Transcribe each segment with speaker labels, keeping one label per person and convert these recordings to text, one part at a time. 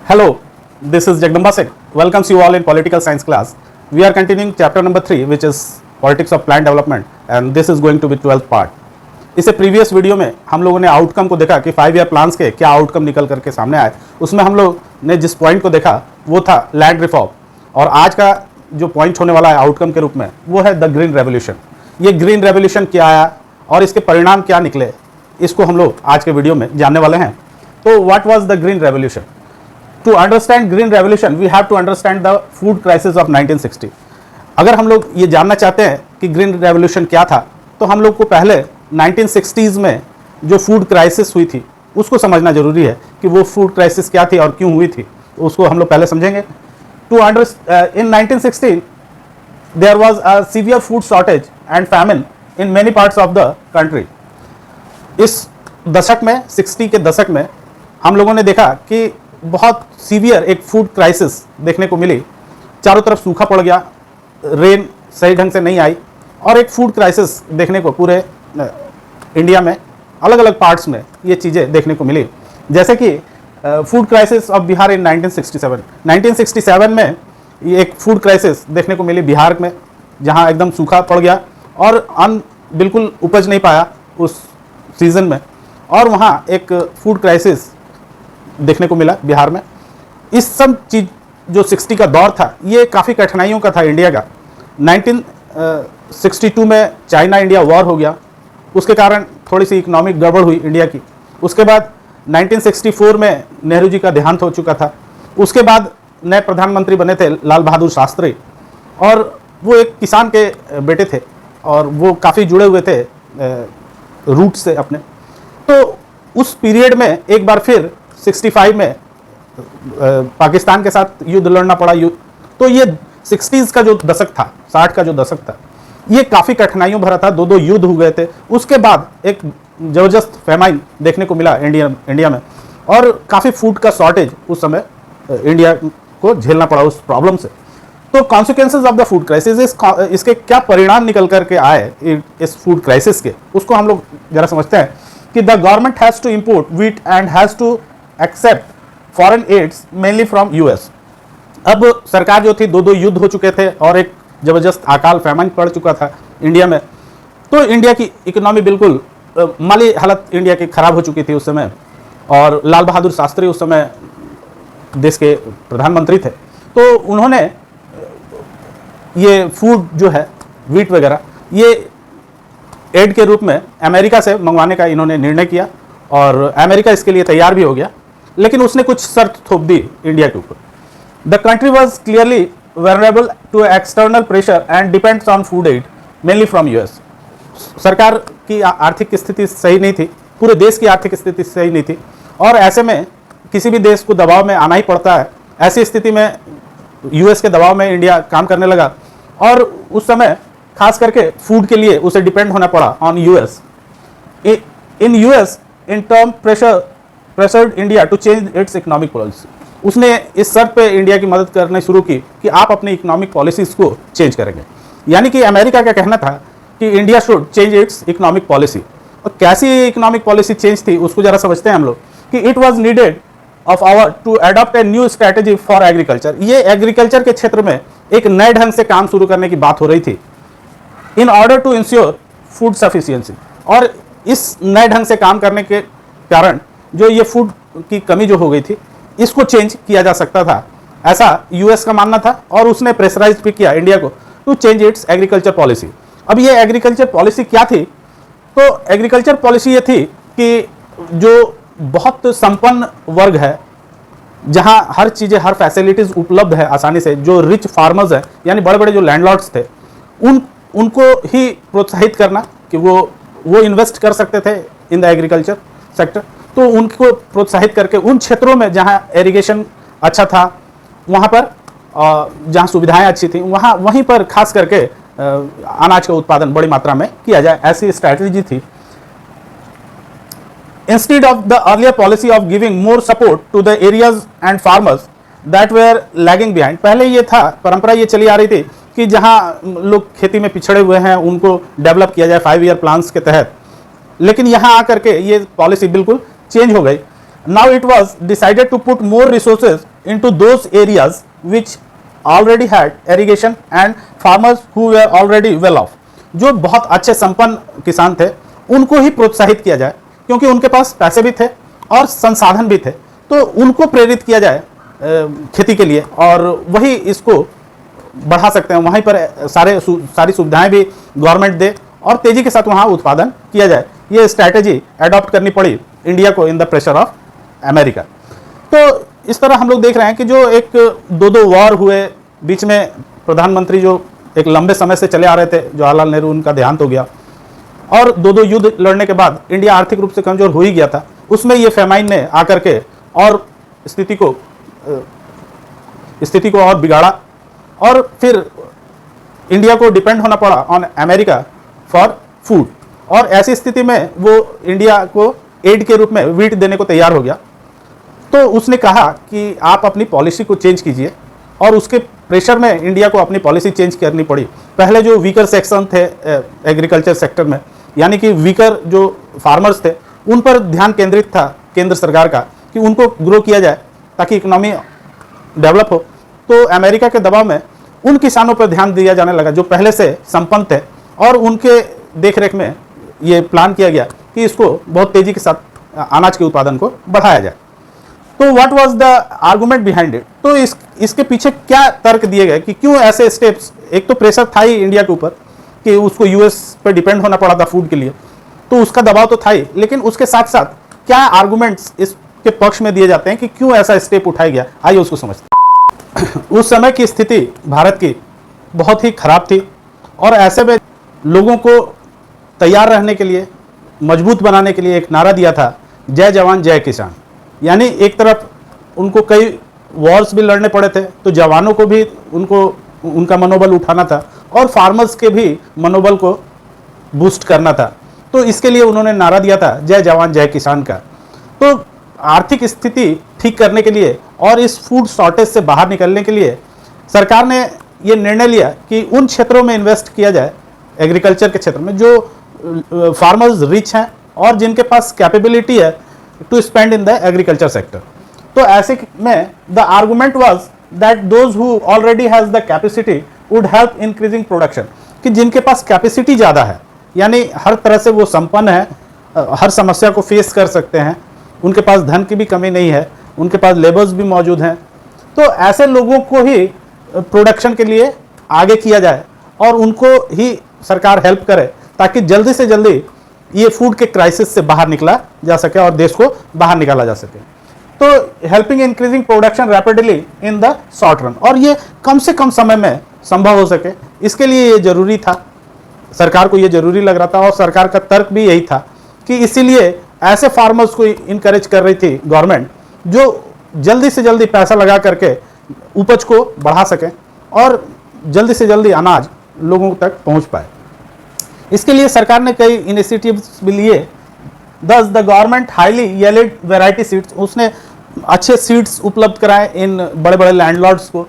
Speaker 1: Hello, this is Jagdamba Singh. Welcomes you all in political science class. We are continuing chapter number 3, which is politics of plant development, and this is going to be 12th part. इसे previous video में हम लोगों ने outcome को देखा कि 5 year plans के क्या आउटकम निकल करके सामने आए। उसमें हम लोग ने जिस पॉइंट को देखा वो था लैंड रिफॉर्म, और आज का जो पॉइंट होने वाला है आउटकम के रूप में वो है द ग्रीन रेवोल्यूशन। ये ग्रीन रेवोल्यूशन क्या आया और इसके परिणाम क्या निकले, इसको हम लोग आज के वीडियो में जानने वाले हैं। तो what was the green revolution? To understand green revolution we have to understand the food crisis of 1960। अगर हम लोग ये जानना चाहते हैं कि ग्रीन रेवोल्यूशन क्या था, तो हम लोग को पहले 1960s में जो फूड क्राइसिस हुई थी उसको समझना जरूरी है कि वो फूड क्राइसिस क्या थी और क्यों हुई थी, उसको हम लोग पहले समझेंगे। To understand in 1960 there was a severe food shortage and famine in many parts of the country. इस दशक में 60 के दशक में हम लोगों ने देखा कि बहुत सीवियर एक फूड क्राइसिस देखने को मिली। चारों तरफ सूखा पड़ गया, रेन सही ढंग से नहीं आई, और एक फूड क्राइसिस देखने को पूरे इंडिया में अलग अलग पार्ट्स में ये चीज़ें देखने को मिली। जैसे कि फूड क्राइसिस ऑफ बिहार इन 1967 में ये एक फूड क्राइसिस देखने को मिली बिहार में, जहाँ एकदम सूखा पड़ गया और अन्न बिल्कुल उपज नहीं पाया उस सीज़न में, और वहाँ एक फूड क्राइसिस देखने को मिला बिहार में। इस सब चीज़ जो 60 का दौर था ये काफ़ी कठिनाइयों का था इंडिया का। 1962 में चाइना इंडिया वॉर हो गया, उसके कारण थोड़ी सी इकोनॉमिक गड़बड़ हुई इंडिया की। उसके बाद 1964 में नेहरू जी का देहांत हो चुका था। उसके बाद नए प्रधानमंत्री बने थे लाल बहादुर शास्त्री, और वो एक किसान के बेटे थे और वो काफ़ी जुड़े हुए थे रूट से अपने। तो उस पीरियड में एक बार फिर 65 में पाकिस्तान के साथ युद्ध लड़ना पड़ा। युद्ध तो ये 60s का जो दशक था, 60 का जो दशक था, ये काफ़ी कठिनाइयों भरा था। दो युद्ध हो गए थे। उसके बाद एक ज़बरदस्त फेमाइन देखने को मिला इंडिया में, और काफ़ी फूड का शॉर्टेज उस समय इंडिया को झेलना पड़ा उस प्रॉब्लम से। तो consequences of the food crisis, इसके क्या परिणाम निकल करके आए इस फूड क्राइसिस के, उसको हम लोग जरा समझते हैं कि the government has to import wheat and has to accept foreign aids mainly from US. अब सरकार जो थी, दो युद्ध हो चुके थे और एक ज़बरदस्त अकाल फैमन पड़ चुका था इंडिया में। तो इंडिया की इकोनॉमी बिल्कुल माली हालत इंडिया की ख़राब हो चुकी थी उस समय, और लाल बहादुर शास्त्री उस समय देश के प्रधानमंत्री थे। तो उन्होंने ये फूड जो है, व्हीट वगैरह, ये एड के रूप में अमेरिका से मंगवाने का इन्होंने निर्णय किया, और अमेरिका इसके लिए तैयार भी हो गया। लेकिन उसने कुछ शर्त थोप दी इंडिया के ऊपर। The country was clearly vulnerable to external pressure and depends on food aid mainly from US. सरकार की आर्थिक स्थिति सही नहीं थी, पूरे देश की आर्थिक स्थिति सही नहीं थी, और ऐसे में किसी भी देश को दबाव में आना ही पड़ता है। ऐसी स्थिति में यूएस के दबाव में इंडिया काम करने लगा, और उस समय खास करके फूड के लिए उसे डिपेंड होना पड़ा on US. In US in term pressured India to change its economic policy. उसने इस शर्त पे इंडिया की मदद करनी शुरू की कि आप अपनी इकोनॉमिक पॉलिसीज़ को चेंज करेंगे। यानी कि अमेरिका का कहना था कि India should change its economic policy. और कैसी इकोनॉमिक पॉलिसी चेंज थी उसको ज़रा समझते हैं हम लोग कि it was needed of hour to adopt a new strategy for agriculture. ये एग्रीकल्चर के क्षेत्र में एक नए ढंग से काम शुरू करने की बात हो रही थी, in order to ensure food sufficiency. और इस नए ढंग से काम करने के कारण जो ये फूड की कमी जो हो गई थी, इसको चेंज किया जा सकता था, ऐसा यूएस का मानना था, और उसने प्रेशराइज भी किया इंडिया को to change its agriculture policy. अब ये एग्रीकल्चर पॉलिसी क्या थी? तो एग्रीकल्चर पॉलिसी ये थी कि जो बहुत संपन्न वर्ग है, जहाँ हर चीज़ें, हर फैसिलिटीज़ उपलब्ध है आसानी से, जो रिच फार्मर्स हैं, यानी बड़े बड़े जो लैंडलॉर्ड्स थे, उनको ही प्रोत्साहित करना कि वो इन्वेस्ट कर सकते थे इन द एग्रीकल्चर सेक्टर। तो उनको प्रोत्साहित करके उन क्षेत्रों में जहाँ इरिगेशन अच्छा था, वहाँ पर जहाँ सुविधाएं अच्छी थी, वहीं पर खास करके अनाज का उत्पादन बड़ी मात्रा में किया जाए, ऐसी स्ट्रैटेजी थी। Instead of the earlier policy of giving more support to the areas and farmers that were lagging behind, पहले ये था, परंपरा ये चली आ रही थी कि जहाँ लोग खेती में पिछड़े हुए हैं उनको डेवलप किया जाए 5 ईयर प्लान्स के तहत। लेकिन यहाँ आकर के ये पॉलिसी बिल्कुल चेंज हो गई। Now it was decided to put more resources into those areas which already had irrigation and farmers who were already well off. जो बहुत अच्छे संपन्न किसान थे उनको ही प्रोत्साहित किया जाए, क्योंकि उनके पास पैसे भी थे और संसाधन भी थे, तो उनको प्रेरित किया जाए खेती के लिए, और वही इसको बढ़ा सकते हैं। वहीं पर सारी सुविधाएं भी गवर्नमेंट दे और तेजी के साथ वहाँ उत्पादन किया जाए। ये स्ट्रैटेजी अडॉप्ट करनी पड़ी इंडिया को in the pressure of America. तो इस तरह हम लोग देख रहे हैं कि जो एक दो वॉर हुए, बीच में प्रधानमंत्री जो एक लंबे समय से चले आ रहे थे, जवाहरलाल नेहरू, उनका देहांत हो गया, और दो युद्ध लड़ने के बाद इंडिया आर्थिक रूप से कमजोर हो ही गया था। उसमें ये फेमाइन ने आकर के और स्थिति को और बिगाड़ा, और फिर इंडिया को डिपेंड होना पड़ा ऑन अमेरिका फॉर फूड। और ऐसी स्थिति में वो इंडिया को एड के रूप में वीट देने को तैयार हो गया। तो उसने कहा कि आप अपनी पॉलिसी को चेंज कीजिए, और उसके प्रेशर में इंडिया को अपनी पॉलिसी चेंज करनी पड़ी। पहले जो वीकर सेक्शन थे एग्रीकल्चर सेक्टर में, यानी कि वीकर जो फार्मर्स थे, उन पर ध्यान केंद्रित था केंद्र सरकार का कि उनको ग्रो किया जाए ताकि इकोनॉमी डेवलप हो। तो अमेरिका के दबाव में उन किसानों पर ध्यान दिया जाने लगा जो पहले से संपन्न थे, और उनके देखरेख में ये प्लान किया गया कि इसको बहुत तेजी के साथ अनाज के उत्पादन को बढ़ाया जाए। तो what was the argument behind it? तो इसके पीछे क्या तर्क दिए गए कि क्यों ऐसे स्टेप्स? एक तो प्रेशर था ही इंडिया के ऊपर कि उसको यूएस पर डिपेंड होना पड़ा था फूड के लिए, तो उसका दबाव तो था ही, लेकिन उसके साथ साथ क्या आर्गुमेंट्स इसके पक्ष में दिए जाते हैं कि क्यों ऐसा स्टेप उठाया गया? आइए उसको समझते हैं। उस समय की स्थिति भारत की बहुत ही खराब थी, और ऐसे में लोगों को तैयार रहने के लिए, मजबूत बनाने के लिए एक नारा दिया था, जय जवान जय किसान। यानी एक तरफ उनको कई वॉर्स भी लड़ने पड़े थे, तो जवानों को भी उनका मनोबल उठाना था, और फार्मर्स के भी मनोबल को बूस्ट करना था। तो इसके लिए उन्होंने नारा दिया था जय जवान जय किसान का। तो आर्थिक स्थिति ठीक करने के लिए और इस फूड शॉर्टेज से बाहर निकलने के लिए सरकार ने ये निर्णय लिया कि उन क्षेत्रों में इन्वेस्ट किया जाए, एग्रीकल्चर के क्षेत्र में, जो फार्मर्स रिच हैं और जिनके पास कैपेबिलिटी है to spend in the agriculture sector. तो ऐसे में the argument was that those who already has the capacity would help increasing production, कि जिनके पास कैपेसिटी ज़्यादा है, यानी हर तरह से वो संपन्न है, हर समस्या को फेस कर सकते हैं, उनके पास धन की भी कमी नहीं है, उनके पास लेबर्स भी मौजूद हैं, तो ऐसे लोगों को ही प्रोडक्शन के लिए आगे किया जाए और उनको ही सरकार हेल्प करे, ताकि जल्दी से जल्दी ये फूड के क्राइसिस से बाहर निकला जा सके और देश को बाहर निकाला जा सके। तो helping increasing production rapidly in the short run, और ये कम से कम समय में संभव हो सके, इसके लिए ये जरूरी था, सरकार को ये जरूरी लग रहा था, और सरकार का तर्क भी यही था कि इसीलिए ऐसे फार्मर्स को इनकरेज कर रही थी गवर्नमेंट जो जल्दी से जल्दी पैसा लगा करके उपज को बढ़ा सकें और जल्दी से जल्दी अनाज लोगों तक पहुंच पाए। इसके लिए सरकार ने कई इनिशिएटिव्स भी लिए। Thus the government highly yielded variety seeds, उसने अच्छे सीड्स उपलब्ध कराए इन बड़े बड़े लैंडलॉर्ड्स को।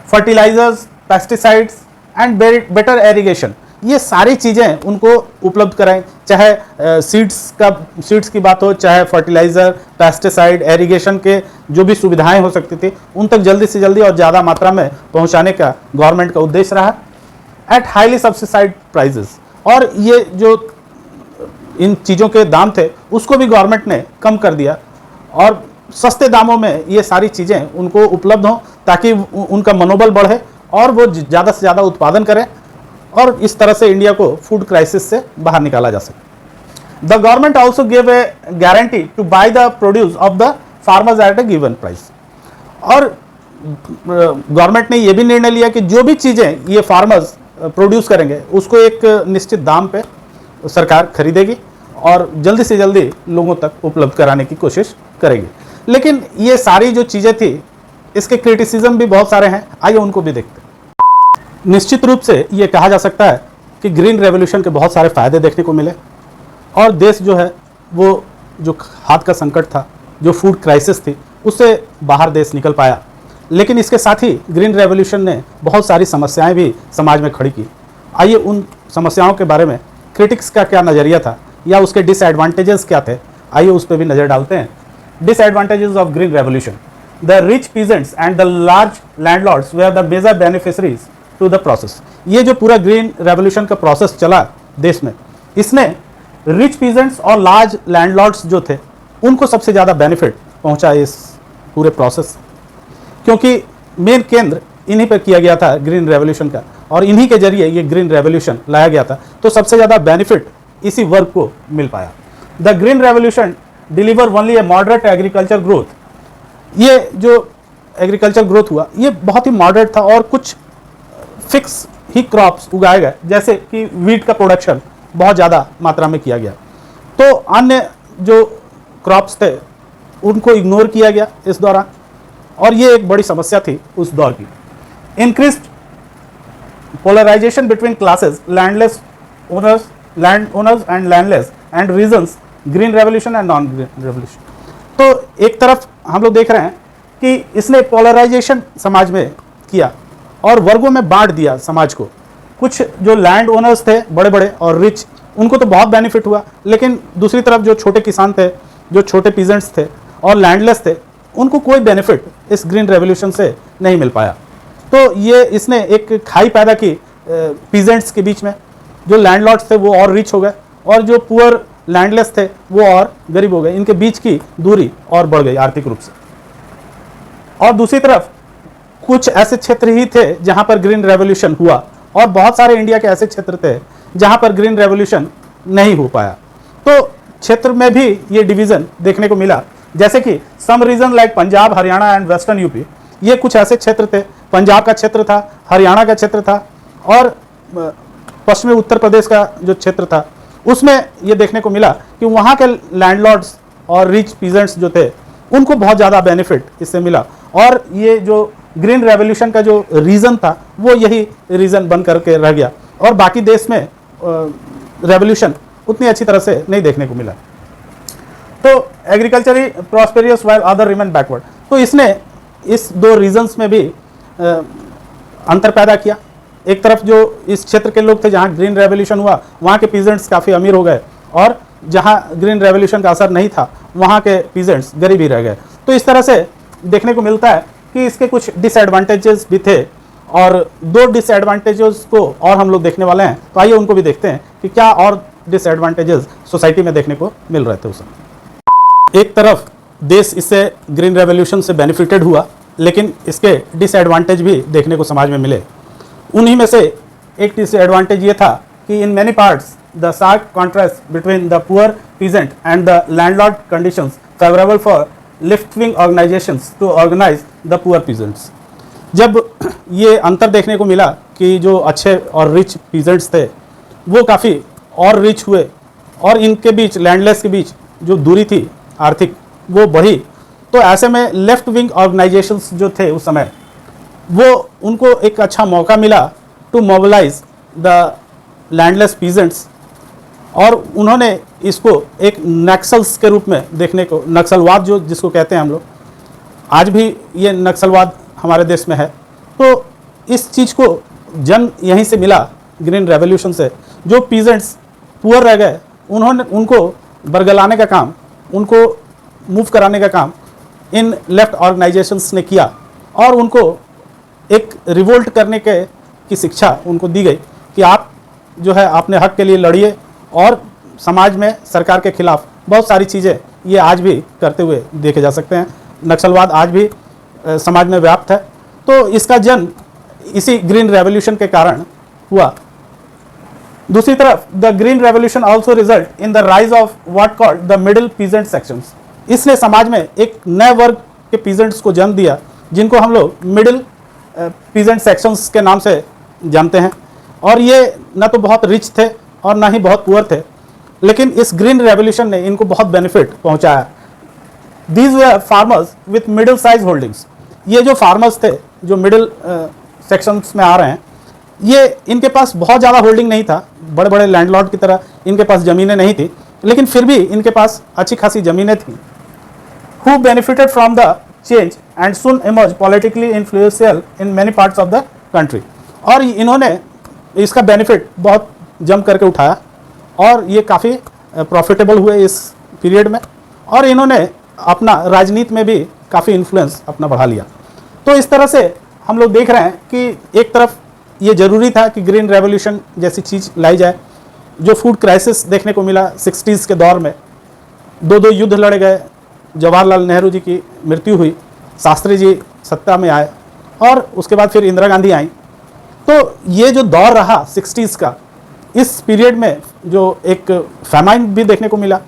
Speaker 1: Fertilisers, pesticides and better irrigation, ये सारी चीज़ें उनको उपलब्ध कराएं, चाहे सीड्स की बात हो, चाहे फर्टिलाइज़र, पेस्टिसाइड, एरीगेशन के जो भी सुविधाएं हो सकती थी उन तक जल्दी से जल्दी और ज़्यादा मात्रा में पहुंचाने का गवर्नमेंट का उद्देश्य रहा, एट हाईली सब्सिडाइज्ड प्राइजेस। और ये जो इन चीज़ों के दाम थे उसको भी गवर्नमेंट ने कम कर दिया, और सस्ते दामों में ये सारी चीज़ें उनको उपलब्ध हों, ताकि उनका मनोबल बढ़े और वो ज़्यादा से ज़्यादा उत्पादन करें, और इस तरह से इंडिया को फूड क्राइसिस से बाहर निकाला जा सके। The government also give a guarantee to buy the produce of the farmers at a given price. और गवर्नमेंट ने यह भी निर्णय लिया कि जो भी चीज़ें ये फार्मर्स प्रोड्यूस करेंगे उसको एक निश्चित दाम पे सरकार खरीदेगी और जल्दी से जल्दी लोगों तक उपलब्ध कराने की कोशिश करेगी। लेकिन ये सारी जो चीज़ें थी इसके क्रिटिसिज्म भी बहुत सारे हैं, आइए उनको भी देखते हैं। निश्चित रूप से ये कहा जा सकता है कि ग्रीन रेवोल्यूशन के बहुत सारे फ़ायदे देखने को मिले, और देश जो है वो जो खाद्य का संकट था, जो फूड क्राइसिस थी, उससे बाहर देश निकल पाया। लेकिन इसके साथ ही ग्रीन रेवोल्यूशन ने बहुत सारी समस्याएं भी समाज में खड़ी की। आइए उन समस्याओं के बारे में क्रिटिक्स का क्या नज़रिया था या उसके डिसएडवांटेजेस क्या थे, आइए उस पर भी नज़र डालते हैं। Disadvantages of green revolution. The rich peasants and the large landlords were the major beneficiaries to the process. ये जो पूरा ग्रीन रेवोल्यूशन का प्रोसेस चला देश में, इसने रिच पीजेंट्स और लार्ज लैंडलॉर्ड्स जो थे उनको सबसे ज़्यादा बेनिफिट पहुंचा इस पूरे प्रोसेस, क्योंकि मेन केंद्र इन्हीं पर किया गया था ग्रीन रेवोल्यूशन का, और इन्हीं के जरिए ये ग्रीन रेवोल्यूशन लाया गया था, तो सबसे ज़्यादा बेनिफिट इसी वर्ग को मिल पाया। The green revolution deliver only A moderate agriculture growth. ये जो एग्रीकल्चर ग्रोथ हुआ ये बहुत ही मॉडरेट था और कुछ फिक्स ही क्रॉप्स उगाए गए, जैसे कि वीट का प्रोडक्शन बहुत ज़्यादा मात्रा में किया गया, तो अन्य जो क्रॉप्स थे उनको इग्नोर किया गया इस दौरान, और ये एक बड़ी समस्या थी उस दौर की। Increased polarisation between classes, landless owners, land owners and landless, and regions, green revolution and non green revolution. तो एक तरफ हम लोग देख रहे हैं कि इसने पोलराइजेशन समाज में किया और वर्गों में बांट दिया समाज को। कुछ जो लैंड ओनर्स थे बड़े बड़े और रिच, उनको तो बहुत बेनिफिट हुआ, लेकिन दूसरी तरफ जो छोटे किसान थे, जो छोटे पीजेंट्स थे और लैंडलेस थे, उनको कोई बेनिफिट इस ग्रीन रेवोल्यूशन से नहीं मिल पाया। तो ये इसने एक खाई पैदा की पीजेंट्स के बीच में। जो लैंडलॉर्ड्स थे वो और रिच हो गए और जो पुअर लैंडलेस थे वो और गरीब हो गए, इनके बीच की दूरी और बढ़ गई आर्थिक रूप से। और दूसरी तरफ कुछ ऐसे क्षेत्र ही थे जहां पर ग्रीन रेवोल्यूशन हुआ, और बहुत सारे इंडिया के ऐसे क्षेत्र थे जहां पर ग्रीन रेवोल्यूशन नहीं हो पाया। तो क्षेत्र में भी ये डिवीजन देखने को मिला, जैसे कि some reason like Punjab, Haryana and western UP, ये कुछ ऐसे क्षेत्र थे। पंजाब का क्षेत्र था, हरियाणा का क्षेत्र था, और पश्चिमी उत्तर प्रदेश का जो क्षेत्र था उसमें ये देखने को मिला कि वहाँ के लैंडलॉर्ड्स और रिच पीजेंट्स जो थे उनको बहुत ज़्यादा बेनिफिट इससे मिला, और ये जो ग्रीन रेवोल्यूशन का जो रीज़न था वो यही रीज़न बन करके रह गया, और बाकी देश में रेवोल्यूशन उतनी अच्छी तरह से नहीं देखने को मिला। तो agriculturally prosperous while other remain backward. तो इसने इस दो रीजन्स में भी अंतर पैदा किया। एक तरफ जो इस क्षेत्र के लोग थे जहाँ ग्रीन रेवोल्यूशन हुआ, वहाँ के पीजेंट्स काफ़ी अमीर हो गए, और जहाँ ग्रीन रेवोल्यूशन का असर नहीं था वहाँ के पीजेंट्स गरीब ही रह गए। तो इस तरह से देखने को मिलता है कि इसके कुछ डिसएडवांटेजेस भी थे, और दो डिसएडवांटेजेस को और हम लोग देखने वाले हैं। तो आइए उनको भी देखते हैं कि क्या और डिसएडवांटेजेस सोसाइटी में देखने को मिल रहे थे उस समय। एक तरफ देश इससे ग्रीन रेवोल्यूशन से बेनिफिटेड हुआ, लेकिन इसके डिसएडवांटेज भी देखने को समाज में मिले। उन्हीं में से एक डिसएडवांटेज ये था कि in many parts the sharp contrast between the poor peasant and the landlord conditions favourable for left wing organisations to organise the poor peasants. जब ये अंतर देखने को मिला कि जो अच्छे और रिच पीजेंट्स थे वो काफ़ी और रिच हुए, और इनके बीच, लैंडलेस के बीच जो दूरी थी आर्थिक वो बढ़ी, तो ऐसे में लेफ्ट विंग ऑर्गेनाइजेशंस जो थे उस समय, वो उनको एक अच्छा मौका मिला to mobilise the landless peasants, और उन्होंने इसको एक नक्सल्स के रूप में देखने को, नक्सलवाद जो जिसको कहते हैं हम लोग, आज भी ये नक्सलवाद हमारे देश में है। तो इस चीज़ को जन्म यहीं से मिला ग्रीन रेवोल्यूशन से। जो पीजेंट्स पुअर रह गए उनको बरगलाने का काम, उनको मूव कराने का काम इन लेफ्ट ऑर्गेनाइजेशंस ने किया, और उनको एक रिवोल्ट करने की शिक्षा उनको दी गई कि आप जो है अपने हक के लिए लड़िए, और समाज में सरकार के खिलाफ बहुत सारी चीज़ें ये आज भी करते हुए देखे जा सकते हैं। नक्सलवाद आज भी समाज में व्याप्त है। तो इसका जन्म इसी ग्रीन रेवोल्यूशन के कारण हुआ। दूसरी तरफ the green revolution also result in the rise of what called the middle peasant sections. इसने समाज में एक नए वर्ग के पीजेंट्स को जन्म दिया जिनको हम लोग मिडिल पीजेंट सेक्शंस के नाम से जानते हैं, और ये ना तो बहुत रिच थे और ना ही बहुत पुअर थे, लेकिन इस ग्रीन रेवोल्यूशन ने इनको बहुत बेनिफिट पहुंचाया। These were farmers with middle size holdings. ये जो फार्मर्स थे जो मिडिल सेक्शंस में आ रहे हैं, ये इनके पास बहुत ज़्यादा होल्डिंग नहीं था, बड़े बड़े लैंडलॉर्ड की तरह इनके पास ज़मीनें नहीं थी, लेकिन फिर भी इनके पास अच्छी खासी ज़मीनें थीं। Who benefited from the change and soon emerge politically influential in many parts of the country. और इन्होंने इसका बेनिफिट बहुत जम करके उठाया, और ये काफ़ी प्रॉफिटेबल हुए इस पीरियड में, और इन्होंने अपना राजनीति में भी काफ़ी इन्फ्लुएंस अपना बढ़ा लिया। तो इस तरह से हम लोग देख रहे हैं कि एक तरफ ये ज़रूरी था कि ग्रीन रेवोल्यूशन जैसी चीज़ लाई जाए। जो फूड क्राइसिस देखने को मिला 60s के दौर में, दो युद्ध लड़े गए, जवाहरलाल नेहरू जी की मृत्यु हुई, शास्त्री जी सत्ता में आए और उसके बाद फिर इंदिरा गांधी आई। तो ये जो दौर रहा 60s का, इस पीरियड में जो एक फैमाइन भी देखने को मिला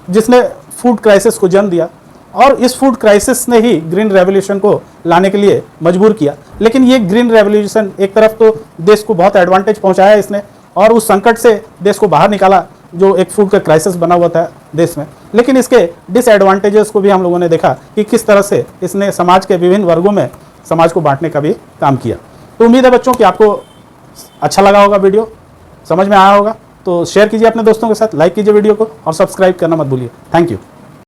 Speaker 1: जिसने फूड क्राइसिस को जन्म दिया, और इस फूड क्राइसिस ने ही ग्रीन रेवोल्यूशन को लाने के लिए मजबूर किया। लेकिन ये ग्रीन रेवोल्यूशन एक तरफ तो देश को बहुत एडवांटेज पहुंचाया इसने और उस संकट से देश को बाहर निकाला जो एक फूड का क्राइसिस बना हुआ था देश में, लेकिन इसके डिसएडवांटेजेस को भी हम लोगों ने देखा कि किस तरह से इसने समाज के विभिन्न वर्गों में समाज को बांटने का भी काम किया। तो उम्मीद है बच्चों कि आपको अच्छा लगा होगा, वीडियो समझ में आया होगा। तो शेयर कीजिए अपने दोस्तों के साथ, लाइक कीजिए वीडियो को और सब्सक्राइब करना मत भूलिए। Thank you.